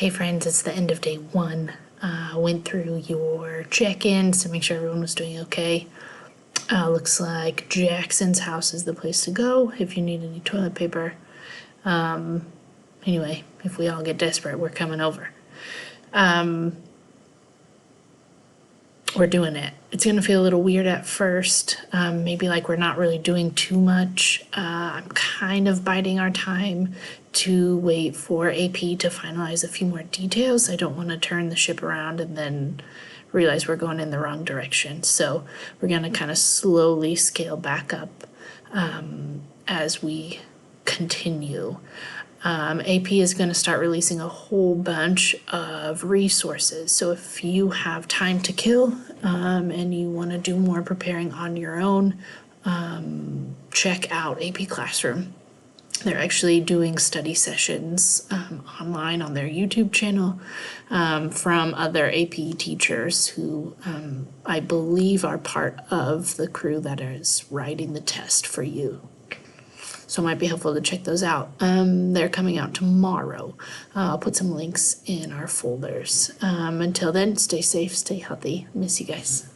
Hey friends, it's the end of day one. Went through your check-ins to make sure everyone was doing okay. Looks like Jackson's house is the place to go if you need any toilet paper. Anyway, if we all get desperate, we're coming over. We're doing it. It's gonna feel a little weird at first, maybe like we're not really doing too much. I'm kind of biding our time to wait for AP to finalize a few more details. I don't want to turn the ship around and then realize we're going in the wrong direction. So we're gonna kind of slowly scale back up as we continue. AP is going to start releasing a whole bunch of resources. So if you have time to kill and you want to do more preparing on your own, check out AP Classroom. They're actually doing study sessions online on their YouTube channel from other AP teachers who I believe are part of the crew that is writing the test for you. So it might be helpful to check those out. They're coming out tomorrow. I'll put some links in our folders. Until then, stay safe, stay healthy. Miss you guys.